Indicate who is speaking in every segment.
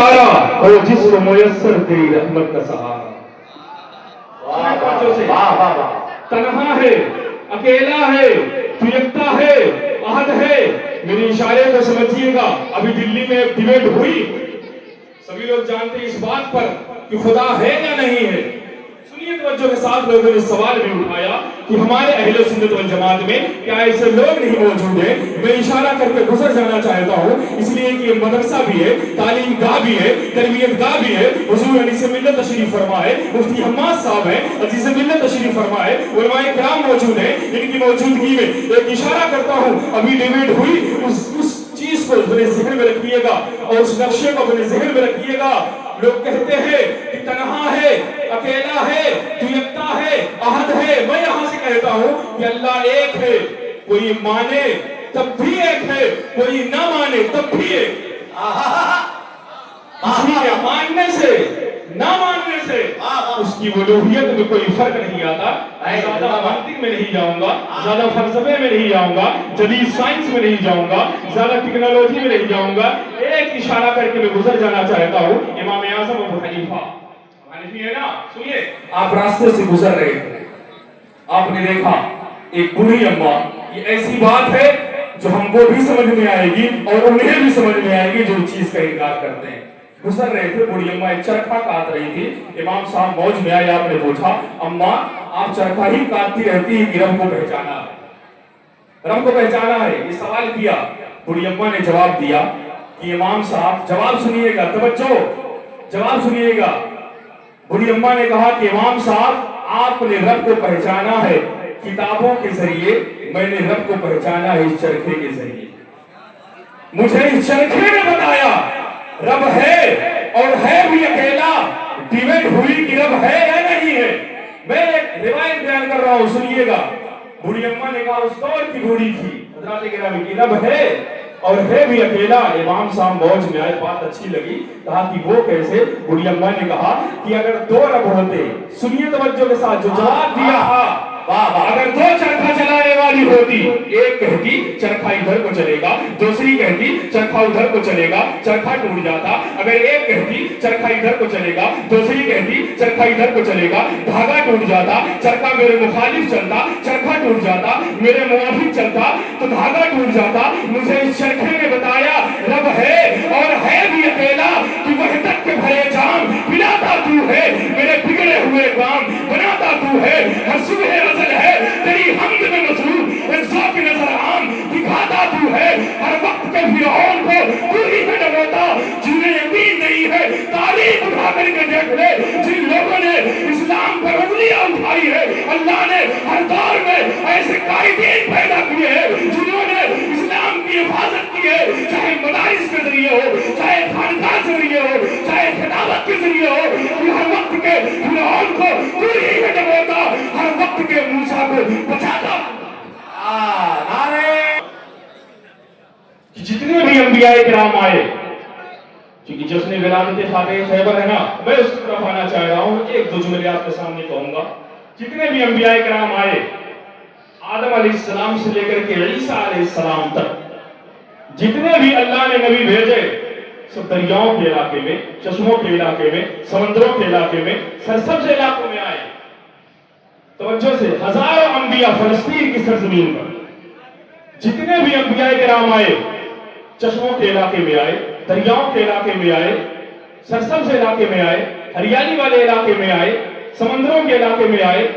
Speaker 1: पुकारा और जिसको मुयस्सर तेरी रहमत का सहारा। तन्हा है, अकेला है, तू यकता है, अहद है। मेरे इशारे को समझिएगा। अभी दिल्ली में एक डिबेट हुई, सभी लोग जानते हैं इस बात पर कि खुदा है या नहीं है। सुनिए तवज्जो के साथ, लोगों ने सवाल भी उठाया कि हमारे अहले सुन्नत वल जमात में क्या ऐसे लोग नहीं मौजूद हैं। मैं इशारा करके गुजर जाना चाहता हूँ, इसलिए कि ये मदरसा भी है, तालीम गाह भी है, तरबियत गाह भी है। हुजूर अनीस मिल्लत तशरीफ फरमाए, मुफ्ती हम्माद साहब हैं, अजीज मिल्लत तशरीफ फरमाए, उलमाए किराम मौजूद हैं। इनकी मौजूदगी में एक इशारा करता हूँ। अभी डिबेट हुई, उस चीज को अपने ज़हन में रखिएगा और उस नक्शे को अपने ज़हन में रखिएगा। लोग कहते हैं कि तन्हा है, अकेला है, तू यकता है, अहद है। मैं यहाँ से कहता हूँ कि अल्लाह एक है, कोई माने तब भी एक है, कोई ना माने तब भी एक। इसलिए मानने से ना मानने से उसकी वलूहियत में कोई फर्क नहीं आता। ज्यादा मंतिक में नहीं जाऊंगा, ज्यादा फलसफे में नहीं जाऊंगा, जदीद साइंस में नहीं जाऊंगा, ज्यादा टेक्नोलॉजी में नहीं जाऊंगा। एक इशारा करके मैं गुजर जाना चाहता हूँ। इमाम आज़म अबू हनीफा, हनीफी है ना, सुनिए। आप रास्ते से गुजर रहे थे, आपने देखा एक बूढ़ी अम्मा। ये ऐसी बात है जो हमको भी समझ में आएगी और उन्हें भी समझ में आएगी जो चीज का इनकार करते हैं। गुजर रहे थे, बूढ़ी अम्मा एक चरखा काट रही थी। इमाम साहब मौज में आए, आपने पूछा, अम्मा आप चरखा ही काटती रहती है कि रब को पहचाना है? रब को पहचाना है, ये सवाल किया। बूढ़ी अम्मा ने जवाब दिया कि इमाम साहब, जवाब सुनिएगा, तवज्जो, जवाब सुनिएगा। बूढ़ी अम्मा ने कहा कि इमाम साहब आपने रब को पहचाना है किताबों के जरिए, मैंने रब को पहचाना है इस चरखे के जरिए। मुझे इस चरखे ने बताया रब है और है भी अकेला। डिबेट हुई कि रब है या नहीं है। मैं एक रिवायत बयान कर रहा हूं, सुनिएगा। बूढ़ी अम्मा ने कहा, उस दौर की बूढ़ी थी हजरात गिरामी की, रब है और है भी अकेला। इमाम साहब मौज में आए, बात अच्छी लगी, कहा कि वो कैसे? बूढ़ी अम्मा ने कहा कि अगर दो रब होते, सुनिए तवज्जो के साथ, जो जवाब दिया था, अगर दो चरखा चलाने वाली होती, एक कहती चरखा इधर को चलेगा, दूसरी कहती चरखा उधर को चलेगा, चरखा टूट जाता। अगर एक कहती चरखा इधर को चलेगा, दूसरी कहती चरखा इधर को चलेगा, धागा टूट जाता। चरखा मेरे मुखालिफ चलता, चरखा टूट जाता। मेरे मुआफिक चलता तो धागा टूट जाता। मुझे इस चरखे ने बताया रब है और है भी अकेला, कि वहदत के भरे जाम पिलाता तू है, मेरे बिगड़े हुए काम बनाता तू है। हर सुबह नजर है तेरी हमद में मसरूफ, इंसाफ की नजर आम दिखाता तू है। हर वक्त के फिरौन को तू ही है डबोता, जिन्हें यकीन नहीं है तारीख उठा करके देख ले। जिन लोगों ने इस्लाम पर उंगलियां उठाई है, अल्लाह ने हर दौर में ऐसे कायदीन पैदा किए हैं जिन्होंने इस्लाम की हिफाजत की है, चाहे मदारिस के जरिए हो, चाहे खानका के जरिए हो, चाहे खिताबत के जरिए हो। हर वक्त के फिरौन को तू ही है डबोता, हर वक्त के मूसा को बचाता। नारे जितने भी अंबियाए किराम आए, क्योंकि जिसने विलादत फातिह खैबर है ना, मैं उस तरफ आना चाह रहा हूँ। एक दो जुमले आपके सामने कहूंगा। जितने भी अंबियाए किराम आए, आदम अलैहिस्सलाम से लेकर के ईसा अलैहिस्सलाम तक, जितने भी अल्लाह ने नबी भेजे, सब दरियाओं के इलाके में, चश्मों के इलाके में, समंदरों के इलाके में, सरसब्ज इलाकों में आए। तवज्जो से, हजारों अंबिया फलस्तीन की सरजमीन पर, जितने भी अंबियाए किराम आए, चश्मों के इलाके में आए, दरियाओं के इलाके में आए, सरसब्ज इलाके में आए, हरियाली वाले इलाके में आए, समंदरों के इलाके में आए।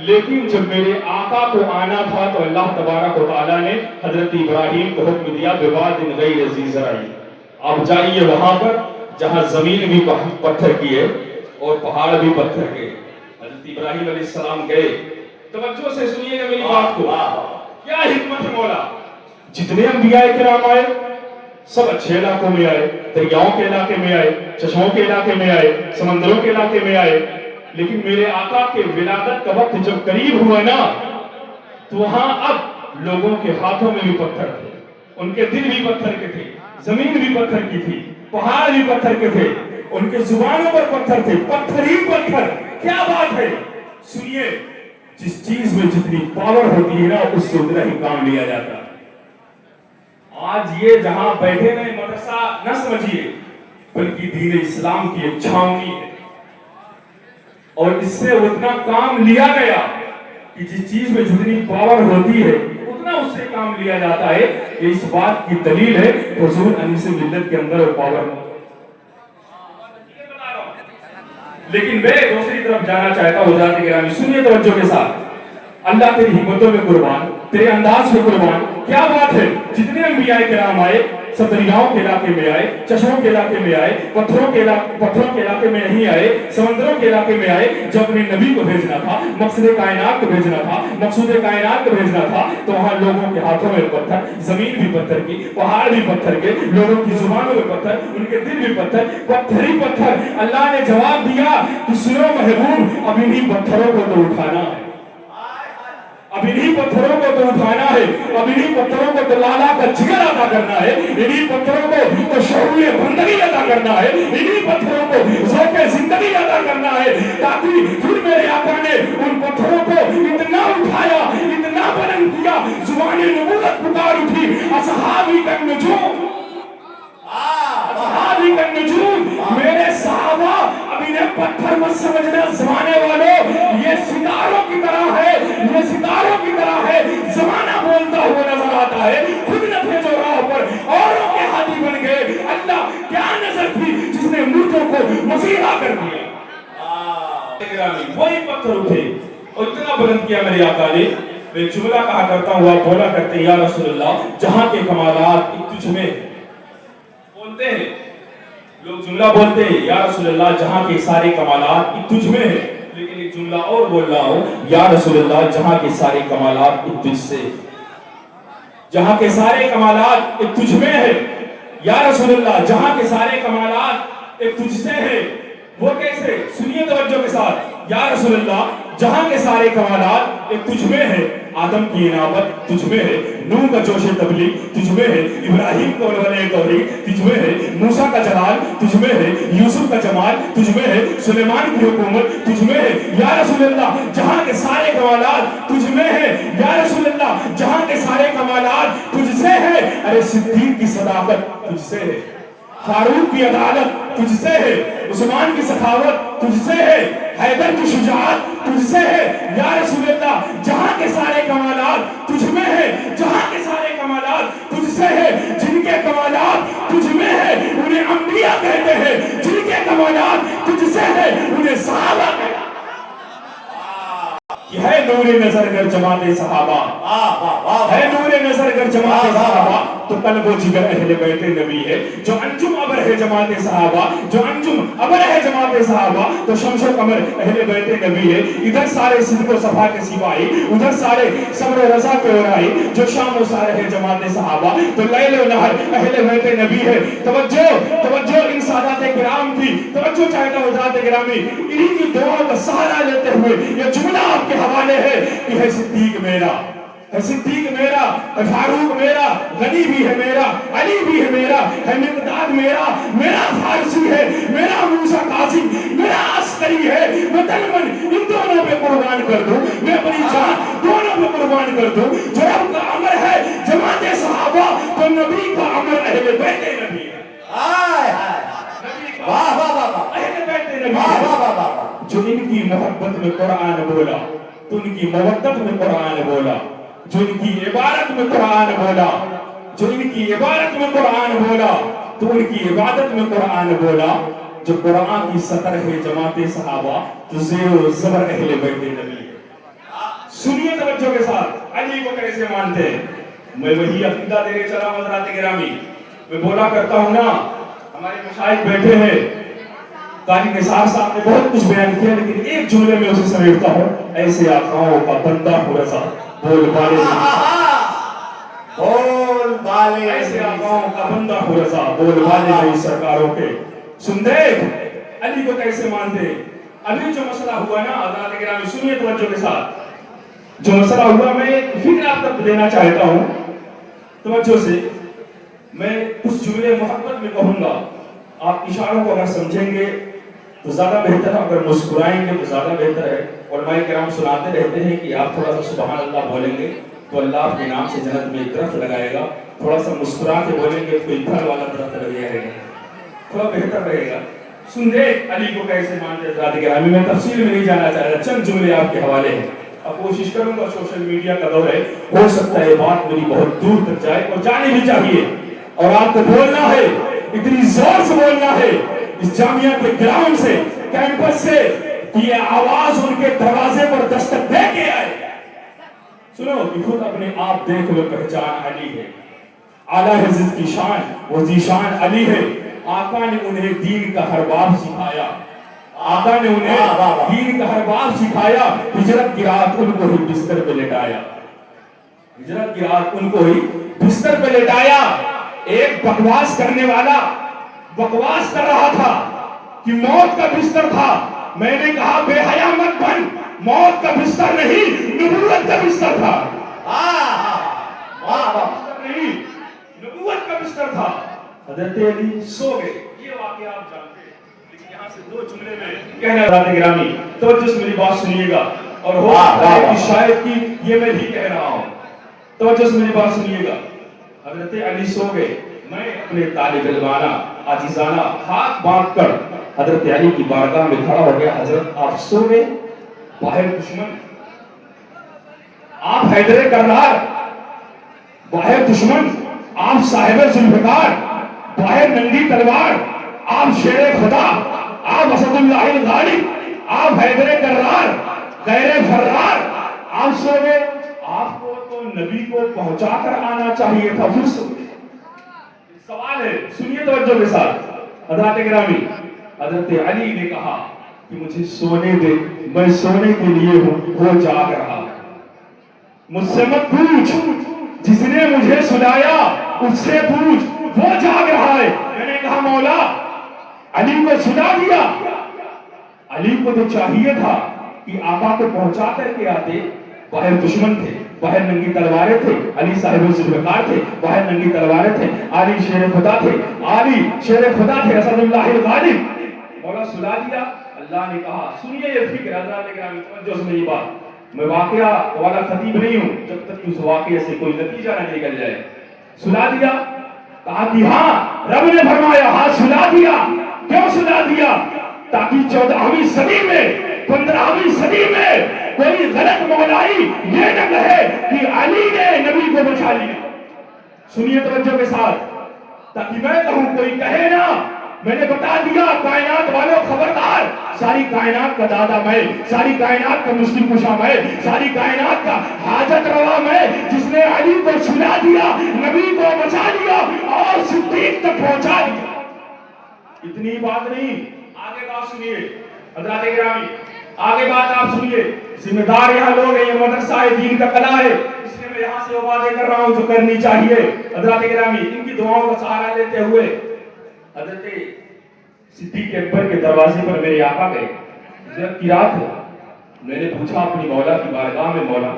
Speaker 1: लेकिन जब मेरे आका को आना था तो अल्लाह तबारक व तआला ने हजरत इब्राहीम को हुक्म दिया, बिवादिन गैर ज़ी ज़रअ, आप जाइए वहां पर जहां जमीन भी पत्थर की है और पहाड़ भी पत्थर के। हजरत इब्राहीम अलैहिस्सलाम गए। तवज्जो से सुनिएगा मेरी बात को, क्या हिकमत है मौला। जितने अंबियाए किराम आए, सब अच्छे इलाकों में आए, दरियाओं के इलाके में आए, चश्मों के इलाके में आए, समंदरों के इलाके में आए। लेकिन मेरे आका के विलादत का वक्त जब करीब हुआ ना, तो वहां अब लोगों के हाथों में भी पत्थर थे, उनके दिल भी पत्थर के थे, जमीन भी पत्थर की थी, पहाड़ भी पत्थर के थे, उनके जुबानों पर पत्थर थे, पत्थर ही पत्थर। क्या बात है। सुनिए, जिस चीज में जितनी पावर होती है ना, उससे उतना ही काम लिया जाता है। आज ये जहां बैठे ना, मदरसा न समझिए, बल्कि दीन इस्लाम की एक छावनी है और इससे उतना काम लिया गया कि जिस चीज में जितनी पावर होती है उतना उससे काम लिया जाता है। ये इस बात की दलील है हुजूर अनीस मिल्लत के अंदर वो पावर। लेकिन मैं दूसरी तरफ जाना चाहता हूँ हज़रात गिरामी, सुनिए तवज्जो के साथ। अल्लाह तेरी हिम्मतों में कुर्बान, तेरे अंदाज में कुर्बान। क्या बात है, जितने अंबिया किराम आए सब दरियाओं के इलाके में आए, चश्मों के इलाके में आए, पत्थरों के इलाके में नहीं आए, समंदरों के इलाके में आए। जब अपने नबी को भेजना था, मकसद कायनात को भेजना था, मकसूद कायनात को भेजना था, तो वहां लोगों के हाथों में पत्थर, जमीन भी पत्थर की, पहाड़ भी पत्थर के, लोगों की जुबानों में पत्थर, उनके दिल भी पत्थर, पत्थर ही पत्थर। अल्लाह ने जवाब दिया कि सुनो महबूब, अब इन्हीं पत्थरों को तो उठाना है, अब इन्हीं पत्थरों को तो उठाना है, अब इन्हीं पत्थरों को तो लाला का जिगर अदा करना है, इन्हीं पत्थरों को तो शौर्य बंदगी अदा करना है, इन्हीं पत्थरों को ज़ौक़े जिंदगी अदा करना है। ताकि फिर मेरे आका ने उन पत्थरों को इतना उठाया, इतना बुलंद किया, ज़ुबान नबूवत पुकार उठी, असहाबी का नजूम, असहाबी का नजूम। मेरे सहाबा, अब इन्हें पत्थर मत समझना ज़माने वालों, ये सितारों की तरह है, ये सितारों की तरह है। ज़माना बोलता हुआ नजर आता है, खुद न थे जो राह पर औरों के हाथी बन गए। अल्लाह क्या नजर थी जिसने मुर्दों को मसीहा कर दिया। वही पत्थर उठे और इतना बुलंद किया मेरे आका ने। मैं जुमला कहा करता हूँ, आप बोला करते हैं या रसूलल्लाह, जहां के कमालात तुझ में बोलते हैं लोग, जुमला बोलते हैं या रसूलल्लाह, जहां के सारे कमालात तुझ में है। लेकिन एक जुमला और बोल रहा हूं, या रसूलल्लाह, जहां के सारे कमालात तुझसे, जहां के सारे कमालात तुझ में है। या रसूलल्लाह, जहां के सारे कमालात तुझसे है। वो कैसे, सुनिए तवज्जो के साथ। या रसूलल्लाह, जहां के सारे कमालात तुझ में है। आदम की इनाबत तुझ में है, नूह का जोश तबलीग तुझ में है, इब्राहिम का वले तौहीद तुझ में है, मूसा का जलाल तुझ में है, यूसुफ का जमाल तुझ में है, सुलेमान की हुकूमत तुझ में है। या रसूलल्लाह, जहां के सारे कमालात तुझ में है। या रसूलल्लाह, जहां के सारे कमालात तुझसे है। अरे सिद्दीक की सदाकत तुझसे है, फारूक की अदालत तुझसे है, उस्मान की सखावत तुझसे है, हैदर की शुजाअत तुझसे है। या रसूलल्लाह, जहां के सारे कमालात तुझ में है, जहां के सारे कमालात तुझसे है। जिनके कमालात तुझ में है उन्हें अंबिया कहते हैं, जिनके कमालात तुझसे है उन्हें सहाबा कहते हैं। है नूरे नजर अगर जमाते सहाबा, है नूरे नजर अगर जमाते सहाबा, तो कल्बो जिगर अहले बैते नबी है। जो अंजुम अबर है जमाते सहाबा, जो अंजुम अबर है जमाते सहाबा, तो शम्सो कमर अहले बैते नबी है। इधर सारे सिद्को सफा के सिपाही, उधर सारे सब्र रजा के ओराई, जो शाम व सारे है जमाते सहाबा, तो लैलो नहर अहले बैते नबी है। तवज्जो तवज्जो इन सादाते किराम की तवज्जो चाहता हूं हज़रात गिरामी, इन्हीं की दुआओं का सहारा लेते हुए ये जुमला आपके हवाले है कि है सिद्दीक मेरा, है सिद्दीक मेरा, है फारूक मेरा, गनी भी है मेरा, अली भी है मेरा, है मिक़दाद मेरा, मेरा फारसी है, मेरा मूसा कासिम, मेरा अस्करी है। मैं तन मन इन दोनों पे कुर्बान कर दूं, मैं अपनी जान दोनों पे कुर्बान कर दूं। जो रब का अमर है जमाते सहाबा, तो नबी का अमर अहले बैते नबी है। वाह वाह वाह, अहले बैते नबी, वाह वाह वाह। जो इनकी मोहब्बत में कुरान बोला, तो उनकी मोहब्बत में कुरान बोला। जो इनकी इबादत में कुरान बोला, जो इनकी इबादत में कुरान बोला, तो उनकी इबादत में कुरान बोला। जो कुरान की सतर है जमाते सहाबा, तो ज़ेर ज़बर अहले बैते नबी। सुनिए तवज्जो के साथ, अली को कैसे मानते हैं। मैं वही अकीदा देने चला हूं हज़रात गिरामी। मैं बोला करता हूं ना, हमारे मशाइख बैठे हैं, कारी निसार साहब ने बहुत कुछ बयान किया, लेकिन एक जुमले में उसे समेटता हूं। ऐसे आकाओं का बंदा हूं रज़ा, बोल बाले बोल बाले, ऐसे आकाओं का बंदा हूं रज़ा, बोल बाले मेरी सरकारों के। सुन देख, अली को कैसे मानते। अभी जो मसला हुआ ना हज़रात गिरामी, सुनिए तवज्जो के साथ। जो मसला हुआ, मैं फिक्र आप तक देना चाहता हूं तवज्जो से। मैं कुछ जुमले मोहब्बत में कहूंगा, आप इशारों को अगर समझेंगे तो ज़्यादा बेहतर है, अगर मुस्कुराएंगे तो ज़्यादा बेहतर है। उलमाए किराम सुनाते रहते हैं कि आप थोड़ा सा सुभान अल्लाह बोलेंगे तो अल्लाह के नाम से जन्नत में एक दरख्त लगाएगा, थोड़ा सा मुस्कुरा के बोलेंगे तो कोई फल वाला दरख्त लग जाएगा। थोड़ा बेहतर रहेगा। सुन दे अली को कैसे मानते हज़रात गिरामी। मैं तफसील में नहीं जाना चाह रहा, चंद जुमले आपके हवाले हैं। अब कोशिश करूंगा, सोशल मीडिया का दौर है, हो सकता है बात मेरी बहुत दूर तक जाए और जानी भी चाहिए। और आपको बोलना है, इतनी जोर से बोलना है इस जामिया के ग्राउंड से, कैंपस से, कि ये आवाज उनके दरवाजे पर दस्तक दे के आए। सुनो कि खुद अपने आप देख लो, पहचान अली है। आला हज़रत की शान वो ज़ीशान अली है। आका ने उन्हें दीन का हर बाब सिखाया, आका ने उन्हें दीन का हर बाब सिखाया। हिजरत की रात उनको ही बिस्तर पे लेटाया, हिजरत की रात उनको ही बिस्तर पे लेटाया। एक बकवास करने वाला बकवास कर रहा था कि मौत का बिस्तर था। मैंने कहा बेहया मत बन, मौत का बिस्तर नहीं, नबूवत का बिस्तर था। नहीं, नबूवत का बिस्तर था। हज़रत अली सो गए, ये वाकया आप जानते हैं, लेकिन यहाँ से दो जुमले में कहना हज़रात गिरामी, तो जिस मेरी बात सुनिएगा। और हो सकता है कि शायद कि ये मैं ही कह रहा हूँ, तो जिस मेरी बात सुनिएगा। हज़रत अली सो गए, मैं अपने तालिब इल्माना आजिज़ाना हाथ बांध कर हज़रत अली की बारगाह में खड़ा हो गया। हज़रत आप सो गए, बाहर दुश्मन, आप हैदर कररार, बाहर दुश्मन, आप साहिब जुल्फ़िकार, बाहर नंगी तलवार, आप शेरे खुदा, आप असदुल्लाह गालिब, आप हैदर कररार, गैर फर्रार, आप सो गए। आपको तो नबी को पहुंचा कर आना चाहिए था, फिर सो गए। सवाल है, सुनिए तवज्जो के साथ हज़रात गिरामी। हज़रत अली ने कहा कि मुझे सोने दे, मैं सोने के लिए हूं, वो जाग रहा है। मुझसे मत पूछ, जिसने मुझे सुलाया उससे पूछ, वो जाग रहा है। मैंने कहा मौला अली को सुला दिया। अली को तो चाहिए था कि आका को पहुंचा करके आते। बाहर दुश्मन थे, बाहर नंगी तलवारें थे, अली साहिब जुल्फ़िकार थे, बाहर नंगी तलवारें थे, अली शेर खुदा थे, अली शेर खुदा थे, असदुल्लाह गालिब। मौला सुला दिया। अल्लाह ने कहा, सुनिए ये फिक्र हज़रात गिरामी, तवज्जो से मेरी बात, मैं वाकया वाला खतीब नहीं हूं जब तक कि उस वाकये से कोई नतीजा न निकल जाए। सुला दिया, कहा कि हाँ, रब ने फरमाया हाँ सुला दिया। क्यों सुला दिया? ताकि 14वीं सदी में, 15वीं सदी में कोई गलत मौलाई ये न कहे कि अली ने नबी को बचा लिया। सुनिए तवज्जो के साथ, ताकि मैं कहूं कोई कहे ना मैंने बता दिया। कायनात वालों खबरदार, सारी कायनात का दादा मैं, सारी कायनात का मुश्किल कुशा मैं, सारी कायनात का हाजत रवा मैं, जिसने अली को सुला दिया, नबी को बचा लिया और सिद्दीक तक पहुंचा दिया। इतनी बात नहीं, आगे बात सुनिए हज़रात गिरामी, आगे बात आप सुनिए। जिम्मेदार यहाँ लोग हैं, ये मदरसा है, दीन का कला है, इसलिए मैं यहाँ से वादे कर रहा हूँ जो करनी चाहिए। हज़रात गिरामी, इनकी दुआओं का सहारा लेते हुए हज़रत सिद्दीक़ अकबर के दरवाजे पर मेरे आका गए। जब की रात है, मैंने पूछा अपनी मौला की बारगाह में, मौला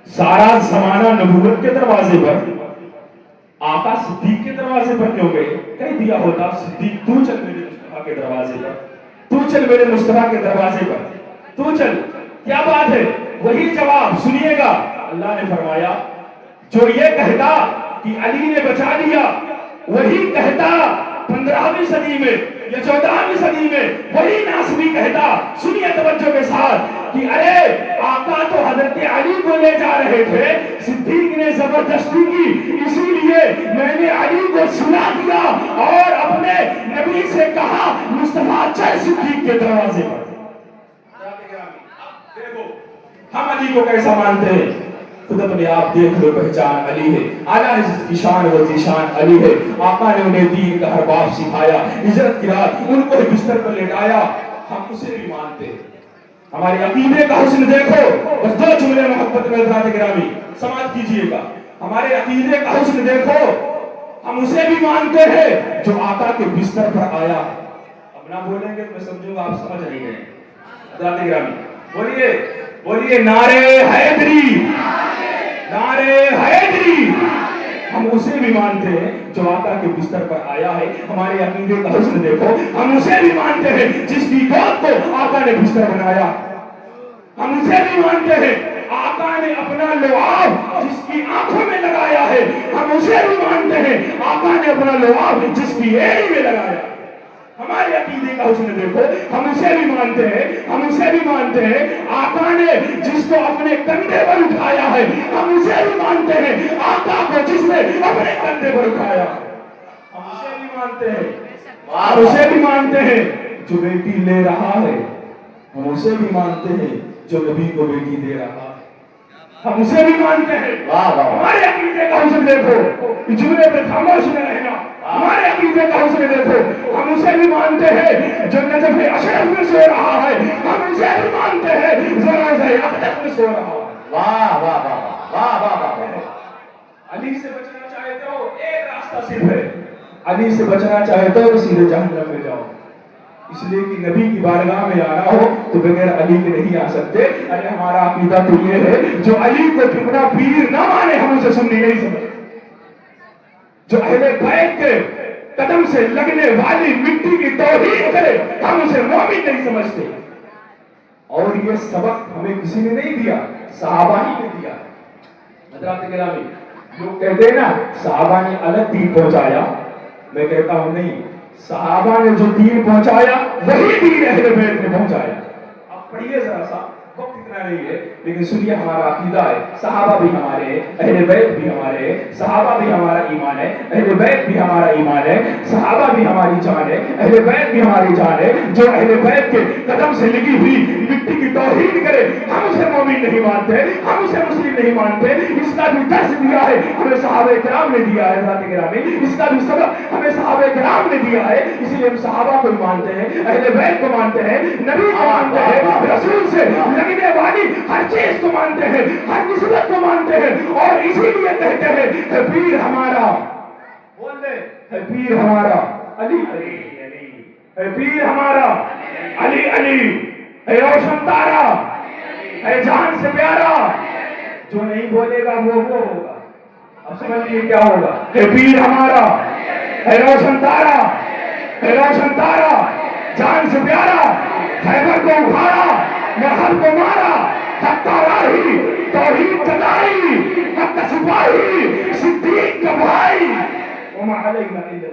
Speaker 1: सारा जमाना नबूवत के दरवाजे पर, आका सिद्दीक़ के दरवाजे पर क्यों गए? कह दिया होता सिद्दीक़ तू चल मेरे मुस्तफा के दरवाजे पर, तू चल मेरे मुस्तफा के दरवाजे पर, तू चल। क्या बात है? वही जवाब सुनिएगा। अल्लाह ने फरमाया, जो ये कहता कि अली ने बचा लिया, वही कहता 15वीं सदी में या 14वीं सदी में वही नासबी कहता, सुनिए तवज्जो के साथ, कि अरे आका तो हजरत अली को ले जा रहे थे, सिद्दीक ने जबरदस्ती की, इसीलिए मैंने अली को सुला दिया और अपने नबी से कहा मुस्तफा चल सिद्दीक के दरवाजे पर। देखो हम अली को कैसा मानते हैं, खुद अपने आप देख लो, पहचान अली है। आला की शान वो ज़ीशान अली है। आका ने उन्हें दीन का हर बाब सिखाया, हिजरत की रात उनको बिस्तर पर लेटाया। हम उसे भी मानते हैं। हमारे अकीदे का हुस्न देखो, बस दो जुमले मोहब्बत में हज़रात गिरामी समाप्त कीजिएगा। हमारे अकीदे का हुस्न देखो, हम उसे भी मानते हैं जो आका के बिस्तर पर आया। अब ना बोलेंगे तो मैं समझूंगा आप समझ नहीं गए। हज़रात गिरामी बोलिए, बोलिए नारे हैदरी, नारे हैदरी। हम उसे भी मानते हैं जो आका के बिस्तर पर आया है। हमारे अकीदे का हुस्न देखो, हम उसे भी मानते हैं जिसकी गोद को आका ने बिस्तर बनाया। हम उसे भी मानते हैं आका نے اپنا لعاب جس کی آنکھوں میں لگایا ہے ہم اسے بھی مانتے ہیں، آقا نے اپنا لعاب جس کی ایڑی میں لگایا ہے۔ ہمارے عقیدے کا حسن دیکھو، ہم اسے بھی مانتے ہیں، ہم اسے بھی مانتے ہیں آقا نے جس کو اپنے کندھے پر اٹھایا ہے ہم اسے بھی مانتے ہیں، آقا کو جس نے اپنے کندھے پر اٹھایا ہے ہم اسے بھی مانتے ہیں، ہم اسے بھی مانتے ہیں جو بیٹی لے رہا ہے، ہم اسے بھی مانتے ہیں جو نبی کو بیٹی دے رہا ہے، ہم اسے بھی مانتے ہیں۔ ہمارے عقیدے کا حسن دیکھو، جملے پہ خاموش نہ رہنا، ہمارے عقیدے کا حسن دیکھو، ہم اسے بھی مانتے ہیں جو نجف اشرف میں سو رہا ہے، ہم اسے بھی مانتے ہیں ذرا سے اقدس میں سو رہا ہے۔
Speaker 2: واہ واہ واہ واہ واہ واہ۔
Speaker 1: علی سے بچنا چاہتے ہو ایک راستہ صرف ہے، علی سے بچنا چاہتے ہو تو سیدھے جہنم میں جاؤ، اس لیے کہ نبی کی بارگاہ میں آنا ہو تو بغیر علی کے نہیں آ سکتے۔ ارے ہمارا عقیدہ تو یہ ہے جو علی کو کتنا پیر نہ مانے ہم اسے سنی نہیں سمجھتے، جو اہل بیت کے قدم سے لگنے والی مٹی کی توہین کرے ہم اسے مومن نہیں سمجھتے۔ اور یہ سبق ہمیں کسی نے نہیں دیا، صحابہ ہی نے دیا۔ حضرات گرامی، لوگ کہتے ہیں نا صحابہ نے الگ دین پہنچایا، میں کہتا ہوں نہیں، صحابہ نے جو دین پہنچایا وہی دین اہل بیت نے پہنچایا۔ اب پڑھیے ذرا سا، وقت اتنا نہیں ہے لیکن سنیے ہمارا عقیدہ ہے، صحابہ بھی ہمارے ہیں، اہل بیت بھی ہمارے ہیں، صحابہ بھی ہمارا ایمان ہے، اہل بیت بھی ہمارا ایمان ہے، صحابہ بھی ہماری جان ہے، اہل بیت بھی ہماری جان ہے۔ جو اہل بیت کے قدم سے لگی ہوئی مٹی کی توہین کرے ہم اسے مومن نہیں مانتے، ہم اسے مسلم نہیں مانتے۔ اس کا بھی درس دیا ہے ہمیں صحابہ کرام نے دیا ہے، حضرات گرامی اس کا بھی سبق ہمیں صحابہ کرام نے دیا ہے، اسی لیے ہم صحابہ کو مانتے ہیں، اہل بیت کو مانتے ہیں، نبی کو مانتے ہیں، رسول سے لگنے والی ہر چیز کو مانتے ہیں، ہر نسبت کو مانتے ہیں، اور اسی لیے کہتے ہیں ہے پیر ہمارا، بول دے ہے پیر ہمارا علی علی علی، ہے پیر ہمارا علی علی، ہے روشن تارا، ہے جان سے پیارا، جو نہیں بولے گا وہ ہوگا۔ اب سمجھئے کیا ہوگا؟ ہے پیر ہمارا، ہے روشن تارا، ہے روشن تارا، جان سے پیارا، خیبر کو اکھاڑا، مرحب کو مارا، حق راہی توحید کا داعی، حق کا سپاہی صدیق کا بھائی، وما علینا الا